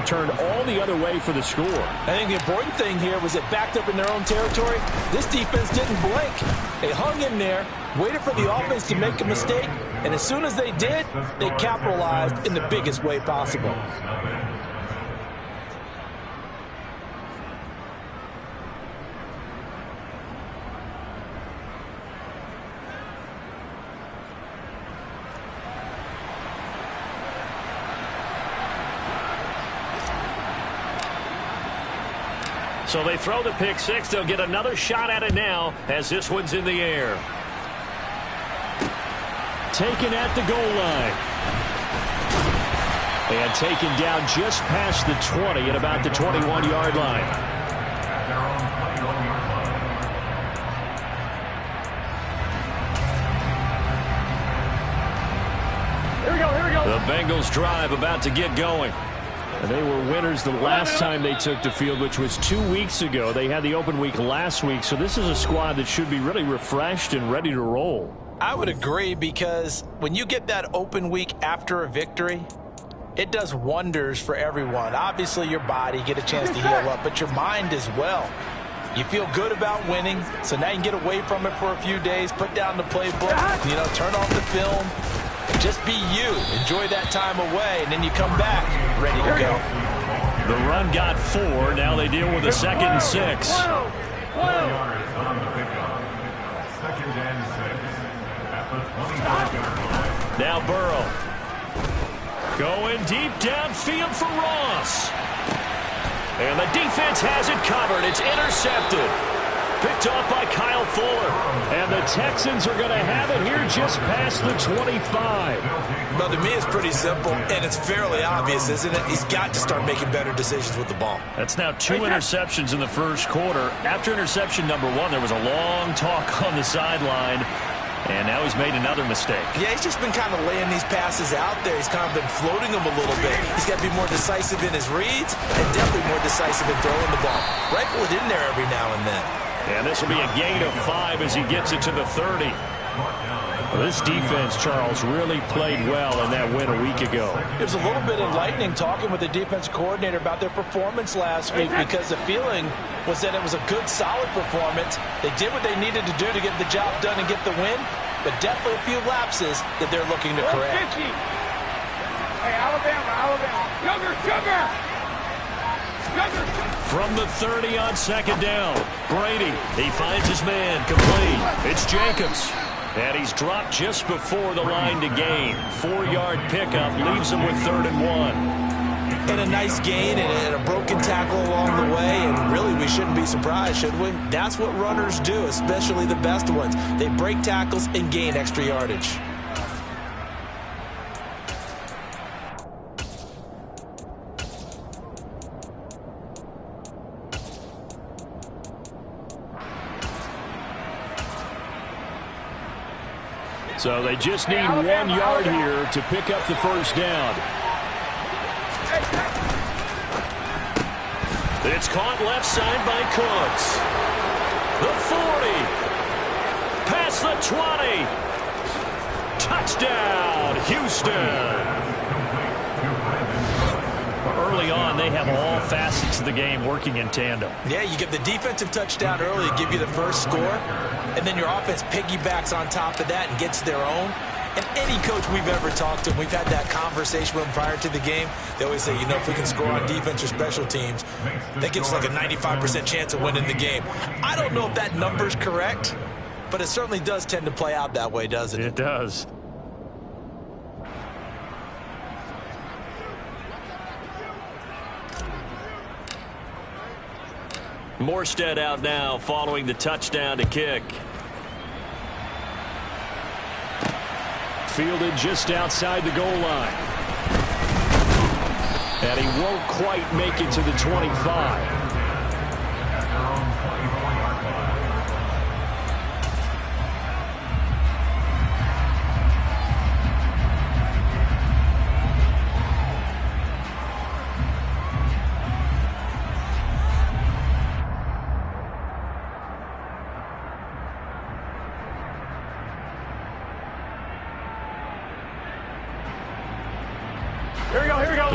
turned all the other way for the score. I think the important thing here was it backed up in their own territory. This defense didn't blink. They hung in there, waited for the offense to make a mistake, and as soon as they did, they capitalized in the biggest way possible. So they throw the pick six. They'll get another shot at it now as this one's in the air. Taken at the goal line. And taken down just past the 20 at about the 21-yard line. Here we go. The Bengals drive about to get going. And they were winners the last time they took the field, which was 2 weeks ago. They had the open week last week, so this is a squad that should be really refreshed and ready to roll. I would agree, because when you get that open week after a victory, it does wonders for everyone. Obviously, your body, get a chance to heal up, but your mind as well. You feel good about winning, so now you can get away from it for a few days, put down the playbook, turn off the film. Just be you. Enjoy that time away, and then you come back ready to go. The run got 4. Now they deal with a 2nd and 6. Now Burrow. Going deep downfield for Ross. And the defense has it covered. It's intercepted. Picked off by Kyle Fuller. And the Texans are going to have it here just past the 25. Well, to me, it's pretty simple, and it's fairly obvious, isn't it? He's got to start making better decisions with the ball. That's now 2 interceptions in the first quarter. After interception number 1, there was a long talk on the sideline. And now he's made another mistake. Yeah, he's just been kind of laying these passes out there. He's kind of been floating them a little bit. He's got to be more decisive in his reads and definitely more decisive in throwing the ball. Rifle it in there every now and then. And this will be a gain of 5 as he gets it to the 30. Well, this defense, Charles, really played well in that win a week ago. It was a little bit enlightening talking with the defense coordinator about their performance last week, because the feeling was that it was a good, solid performance. They did what they needed to do to get the job done and get the win, but definitely a few lapses that they're looking to correct. Hey, Alabama. Sugar. From the 30 on 2nd down, Brady, he finds his man, complete. It's Jacobs. And he's dropped just before the line to gain. 4-yard pickup leaves him with 3rd and 1. And a nice gain and a broken tackle along the way. And really, we shouldn't be surprised, should we? That's what runners do, especially the best ones. They break tackles and gain extra yardage. So they just need 1 yard here to pick up the first down. It's caught left side by Cooks. The 40. Past the 20. Touchdown, Houston. Early on, they have all facets of the game working in tandem. Yeah, you get the defensive touchdown early to give you the first score, and then your offense piggybacks on top of that and gets their own. And any coach we've ever talked to, we've had that conversation with them prior to the game. They always say, if we can score on defense or special teams, that gives us like a 95% chance of winning the game. I don't know if that number's correct, but it certainly does tend to play out that way, doesn't it? It does. Morstead out now following the touchdown to kick. Fielded just outside the goal line. And he won't quite make it to the 25.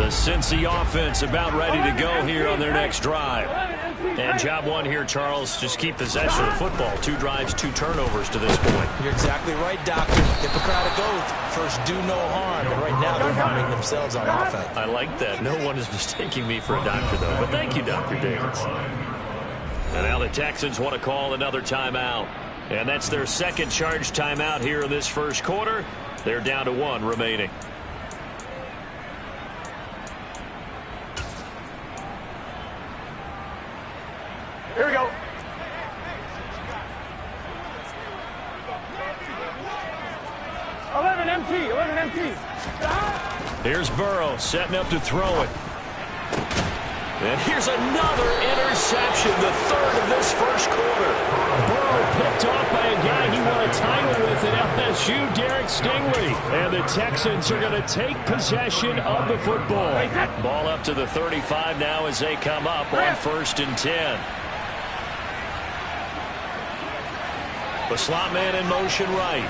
The Cincy offense about ready to go here on their next drive. And job one here, Charles, just keep possession of the football. 2 drives, 2 turnovers to this point. You're exactly right, Doctor. Hippocratic oath. First, do no harm. And right now, they're harming themselves on offense. I like that. No one is mistaking me for a doctor, though. But thank you, Dr. Davis. And now the Texans want to call another timeout. And that's their second charge timeout here in this first quarter. They're down to 1 remaining. Here we go. Eleven empty. Here's Burrow setting up to throw it. And here's another interception, the 3rd of this first quarter. Burrow picked off by a guy he won a title with at LSU, Derek Stingley. And the Texans are going to take possession of the football. Ball up to the 35 now as they come up on 1st and 10. The slot man in motion right.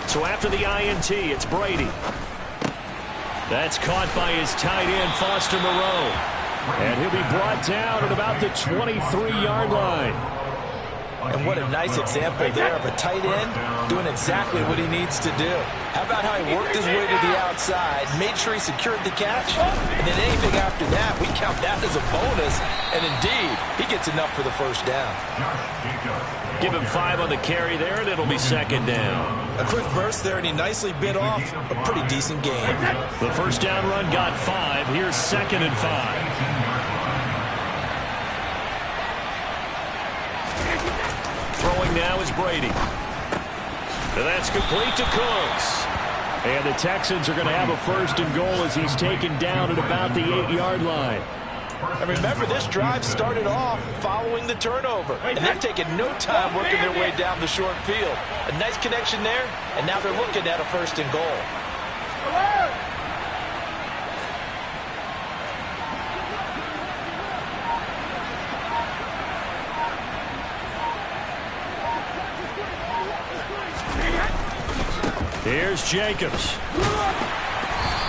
So after the INT, it's Brady. That's caught by his tight end, Foster Moreau. And he'll be brought down at about the 23-yard line. And what a nice example there of a tight end doing exactly what he needs to do. How about how he worked his way to the outside, made sure he secured the catch, and then anything after that, we count that as a bonus. And indeed, he gets enough for the first down. Give him 5 on the carry there, and it'll be 2nd down. A quick burst there, and he nicely bit off a pretty decent game. The first down run got 5. Here's 2nd and 5. Throwing now is Brady. And that's complete to Cooks. And the Texans are going to have a 1st and goal as he's taken down at about the 8-yard line. And remember, this drive started off following the turnover. And they've taken no time working their way down the short field. A nice connection there, and now they're looking at a 1st and goal. Here's Jacobs.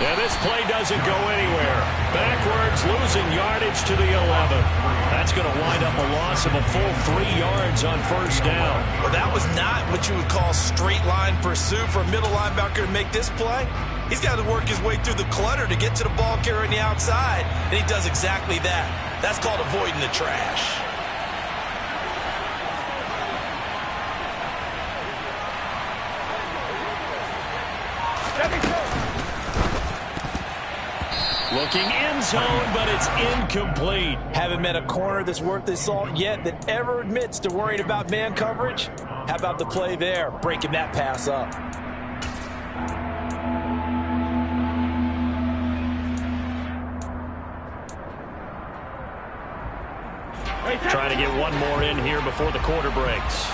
And this play doesn't go anywhere. Backwards, losing yardage to the 11. That's going to wind up a loss of a full 3 yards on 1st down. Well, that was not what you would call straight line pursuit for a middle linebacker to make this play. He's got to work his way through the clutter to get to the ball carrier on the outside, and he does exactly that. That's called avoiding the trash. Looking end zone, but it's incomplete. Haven't met a corner that's worth his salt yet that ever admits to worrying about man coverage. How about the play there, breaking that pass up? Trying to get one more in here before the quarter breaks.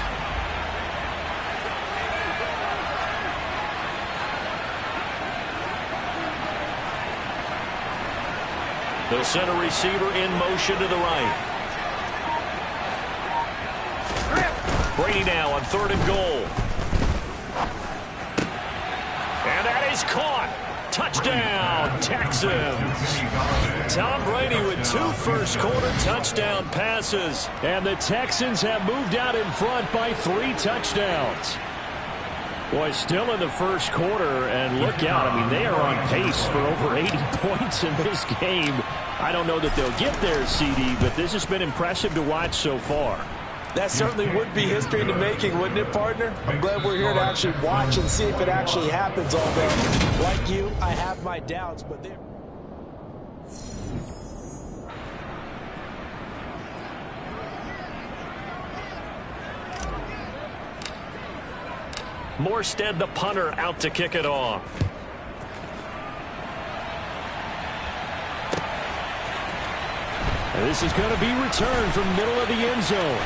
The center receiver in motion to the right. Brady now on 3rd and goal. And that is caught. Touchdown, Texans. Tom Brady with 2 first-quarter touchdown passes. And the Texans have moved out in front by 3 touchdowns. Boy, still in the first quarter, and look out. I mean, they are on pace for over 80 points in this game. I don't know that they'll get there, CD, but this has been impressive to watch so far. That certainly would be history in the making, wouldn't it, partner? I'm glad we're here to actually watch and see if it actually happens all day. Like you, I have my doubts, but they're... Morstead, the punter, out to kick it off. And this is going to be returned from middle of the end zone.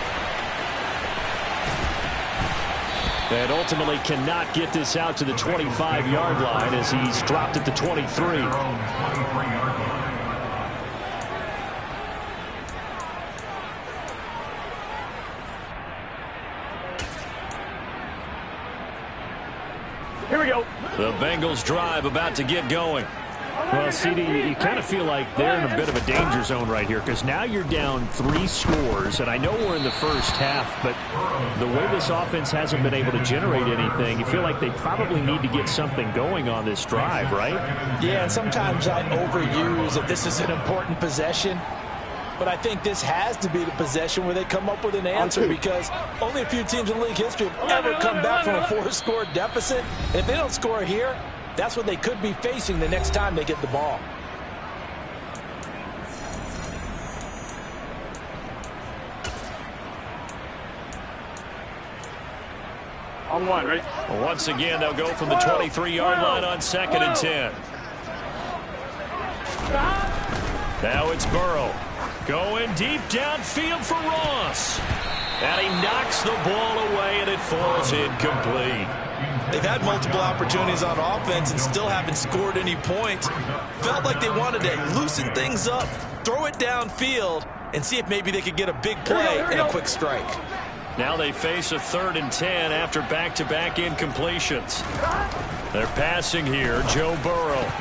And ultimately cannot get this out to the 25-yard line as he's dropped at the 23. Here we go. The Bengals drive about to get going. Well, CD, you kind of feel like they're in a bit of a danger zone right here because now you're down 3 scores, and I know we're in the first half, but the way this offense hasn't been able to generate anything, you feel like they probably need to get something going on this drive, right? Yeah, and sometimes I overuse that this is an important possession, but I think this has to be the possession where they come up with an answer because only a few teams in league history have ever come back from a 4-score deficit. And if they don't score here, that's what they could be facing the next time they get the ball. On one, ready? Once again, they'll go from the 23-yard line on 2nd and 10. Now it's Burrow. Going deep downfield for Ross. And he knocks the ball away, and it falls incomplete. They've had multiple opportunities on offense and still haven't scored any points. Felt like they wanted to loosen things up, throw it downfield, and see if maybe they could get a big play and a quick strike. Now they face a 3rd and 10 after back-to-back incompletions. They're passing here, Joe Burrow.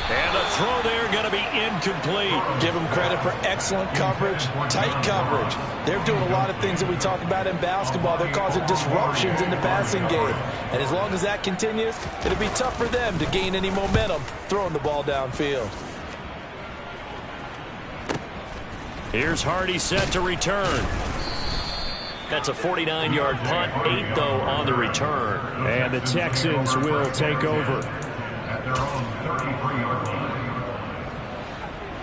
And the throw there going to be incomplete. Give them credit for excellent coverage, tight coverage. They're doing a lot of things that we talk about in basketball. They're causing disruptions in the passing game. And as long as that continues, it'll be tough for them to gain any momentum throwing the ball downfield. Here's Hardy set to return. That's a 49-yard punt, 8 though on the return. And the Texans will take over.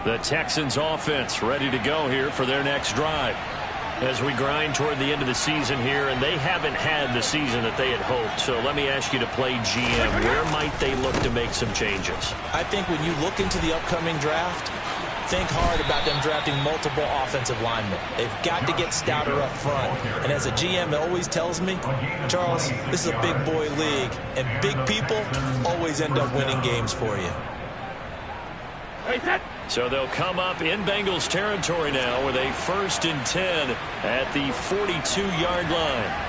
The Texans offense ready to go here for their next drive. As we grind toward the end of the season here, and they haven't had the season that they had hoped. So let me ask you to play GM. Where might they look to make some changes? I think when you look into the upcoming draft, think hard about them drafting multiple offensive linemen. They've got to get stouter up front. And as a GM, it always tells me, Charles, this is a big boy league, and big people always end up winning games for you. So they'll come up in Bengals territory now with a 1st and 10 at the 42-yard line.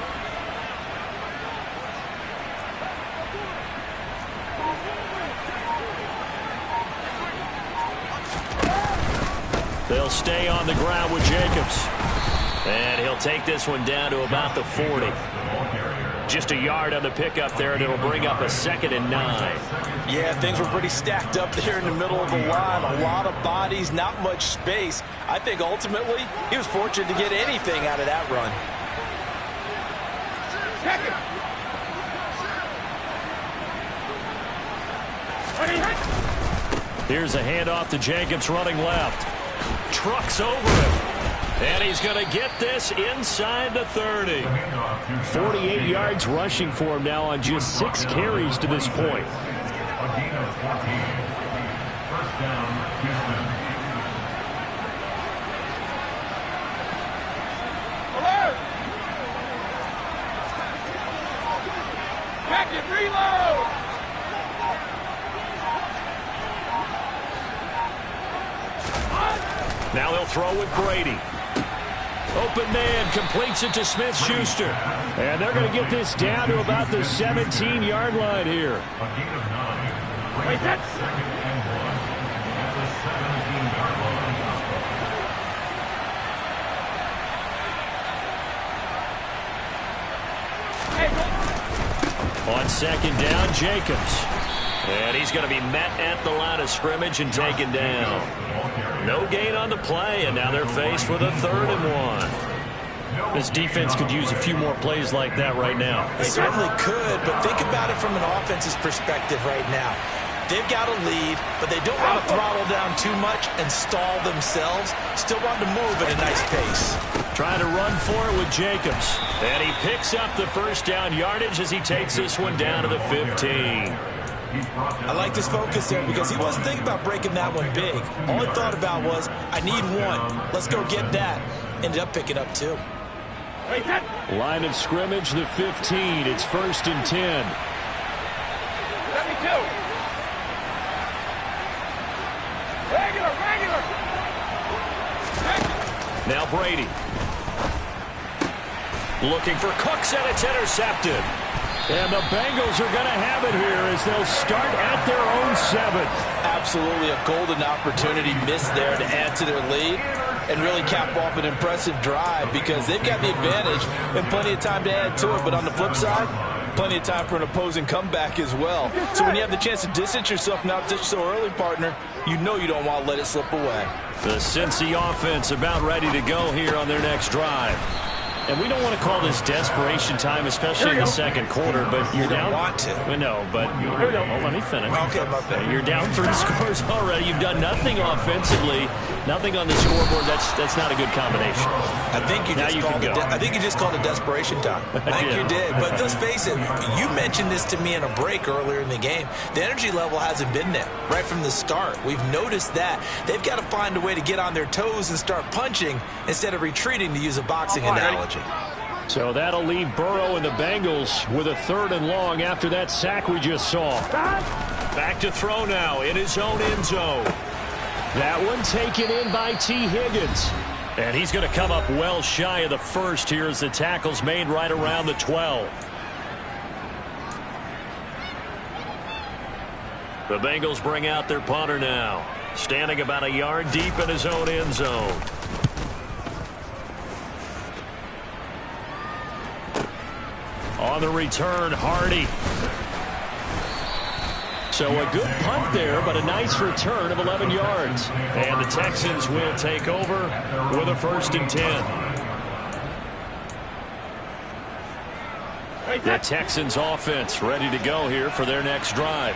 They'll stay on the ground with Jacobs. And he'll take this one down to about the 40. Just a yard on the pickup there, and it'll bring up a 2nd and 9. Yeah, things were pretty stacked up there in the middle of the line. A lot of bodies, not much space. I think ultimately he was fortunate to get anything out of that run. Here's a handoff to Jacobs running left. Trucks over him. And he's going to get this inside the 30. 48 yards rushing for him now on just 6 carries to this point. Alert! Back and reload! Now they'll throw with Brady. Open man completes it to Smith-Schuster. And they're going to get this down to about the 17-yard line here. Wait, that's... On 2nd down, Jacobs. And he's going to be met at the line of scrimmage and taken down. No gain on the play, and now they're faced with a 3rd and 1. This defense could use a few more plays like that right now. They certainly could, but think about it from an offense's perspective right now. They've got a lead, but they don't want to throttle down too much and stall themselves. Still want to move at a nice pace. Trying to run for it with Jacobs. And he picks up the 1st down yardage as he takes this one down to the 15. I like this focus there because he wasn't thinking about breaking that one big. All he thought about was, I need 1. Let's go get that. Ended up picking up 2. Line of scrimmage, the 15. It's 1st and 10. Let me go. Regular. Now Brady. Looking for Cooks, and it's intercepted. And the Bengals are going to have it here as they'll start at their own 7. Absolutely a golden opportunity missed there to add to their lead and really cap off an impressive drive because they've got the advantage and plenty of time to add to it. But on the flip side, plenty of time for an opposing comeback as well. So when you have the chance to distance yourself now just so early, partner, you know you don't want to let it slip away. The Cincy offense about ready to go here on their next drive. And we don't want to call this desperation time, especially in the second quarter, but you're down. Want to. No, but let me finish. Okay, my bad. You're down 3 scores already. You've done nothing offensively, nothing on the scoreboard. That's not a good combination. I think you just called it desperation time. I think you did. But let's face it, you mentioned this to me in a break earlier in the game. The energy level hasn't been there right from the start. We've noticed that. They've got to find a way to get on their toes and start punching instead of retreating, to use a boxing analogy. So that'll leave Burrow and the Bengals with a 3rd and long after that sack we just saw. Back to throw now in his own end zone. That one taken in by T. Higgins. And he's going to come up well shy of the first here as the tackle's made right around the 12. The Bengals bring out their punter now, standing about a yard deep in his own end zone. On the return, Hardy. So a good punt there, but a nice return of 11 yards. And the Texans will take over with a 1st and 10. The Texans offense ready to go here for their next drive.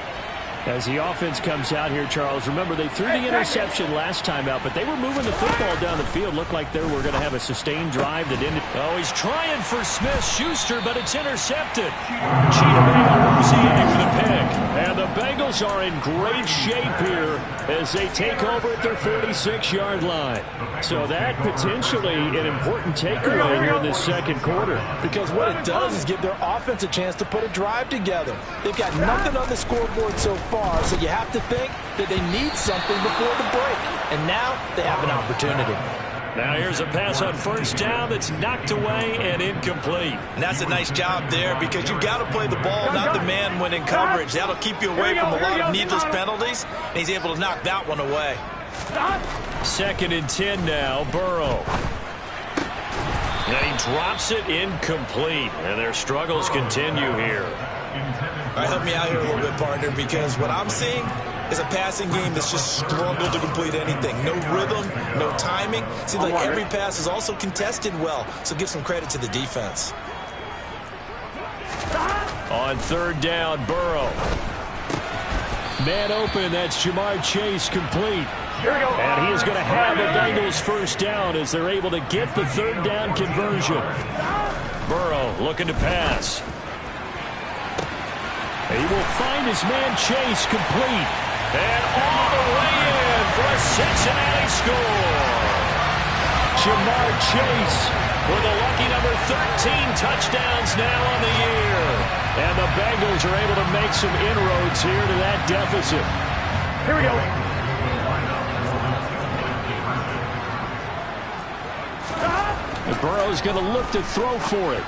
As the offense comes out here, Charles, remember they threw the interception last time out, but they were moving the football down the field. Looked like they were going to have a sustained drive that ended. Oh, he's trying for Smith-Schuster, but it's intercepted. Cheetah Bengals with a pick. And the Bengals are in great shape here as they take over at their 46-yard line. So that potentially an important takeaway here in this second quarter. Because what it does is give their offense a chance to put a drive together. They've got nothing on the scoreboard so far, so you have to think that they need something before the break. And now they have an opportunity. Now here's a pass on 1st down that's knocked away and incomplete. And that's a nice job there because you've got to play the ball, not the man when in coverage. That'll keep you away from a lot of needless penalties, and he's able to knock that one away. 2nd and 10 now, Burrow. And he drops it incomplete, and their struggles continue here. All right, help me out here a little bit, partner, because what I'm seeing is a passing game that's just struggled to complete anything. No rhythm, no timing. Seems like every pass is also contested well, so give some credit to the defense. On 3rd down, Burrow. Man open, that's Jamar Chase complete. And he is going to have the Bengals 1st down as they're able to get the 3rd down conversion. Burrow looking to pass. He will find his man Chase complete. And all the way in for a Cincinnati score. Jamar Chase with a lucky number 13 touchdowns now on the year. And the Bengals are able to make some inroads here to that deficit. Here we go. And Burrow's going to look to throw for it.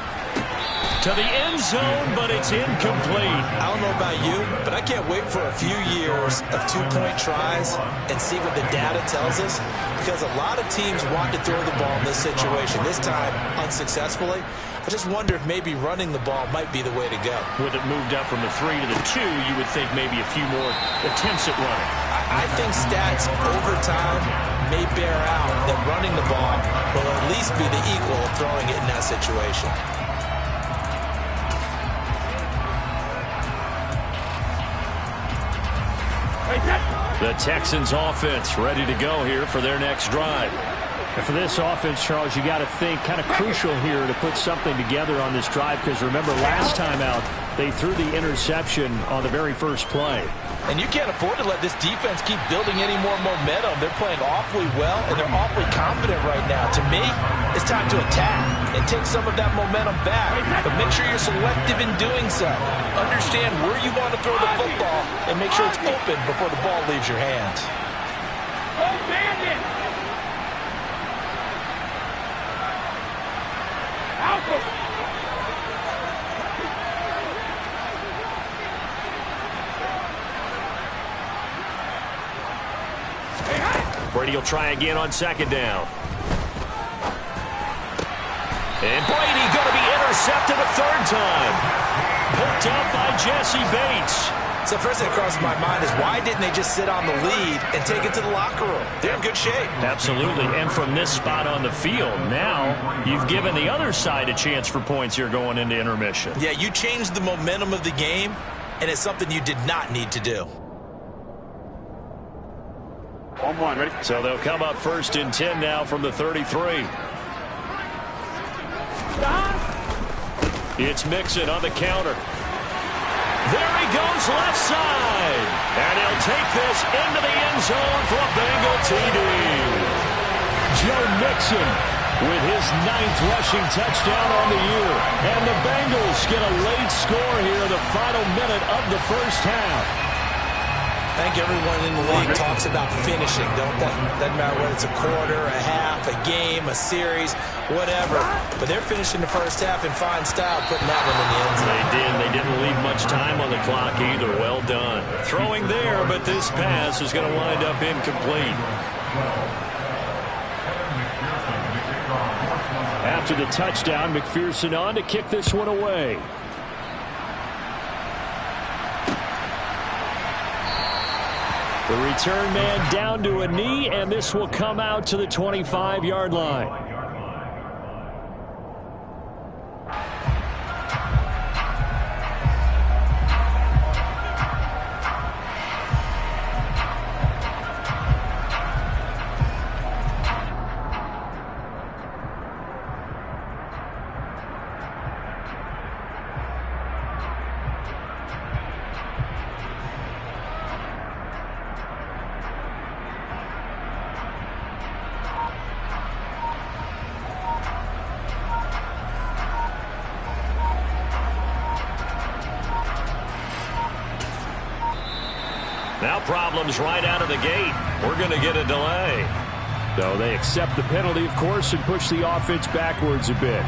To the end zone, but it's incomplete. I don't know about you, but I can't wait for a few years of 2-point tries and see what the data tells us, because a lot of teams want to throw the ball in this situation, this time unsuccessfully. I just wonder if maybe running the ball might be the way to go. With it moved up from the 3 to the 2, you would think maybe a few more attempts at running. I think stats over time may bear out that running the ball will at least be the equal of throwing it in that situation. The Texans offense ready to go here for their next drive. And for this offense, Charles, you got to think kind of crucial here to put something together on this drive, because remember last time out they threw the interception on the very first play. And you can't afford to let this defense keep building any more momentum. They're playing awfully well, and they're awfully confident right now. To me, it's time to attack and take some of that momentum back. But make sure you're selective in doing so. Understand where you want to throw the football and make sure it's open before the ball leaves your hands. Brady will try again on second down. And Brady going to be intercepted a third time. Picked up by Jesse Bates. So first thing that crosses my mind is why didn't they just sit on the lead and take it to the locker room? They're in good shape. Absolutely. And from this spot on the field, now you've given the other side a chance for points here going into intermission. Yeah, you changed the momentum of the game, and it's something you did not need to do. 1-1, ready? So they'll come up 1st and 10 now from the 33. It's Mixon on the counter. There he goes left side. And he'll take this into the end zone for a Bengal TD. Joe Mixon with his 9th rushing touchdown on the year. And the Bengals get a late score here in the final minute of the first half. I think everyone in the league talks about finishing, don't they? Doesn't matter whether it's a quarter, a half, a game, a series, whatever. But they're finishing the first half in fine style, putting that one in the end zone. They did. They didn't leave much time on the clock either. Well done. Throwing there, but this pass is going to wind up incomplete. After the touchdown, McPherson on to kick this one away. The return man down to a knee, and this will come out to the 25-yard line. Now problems right out of the gate. We're going to get a delay. So they accept the penalty, of course, and push the offense backwards a bit.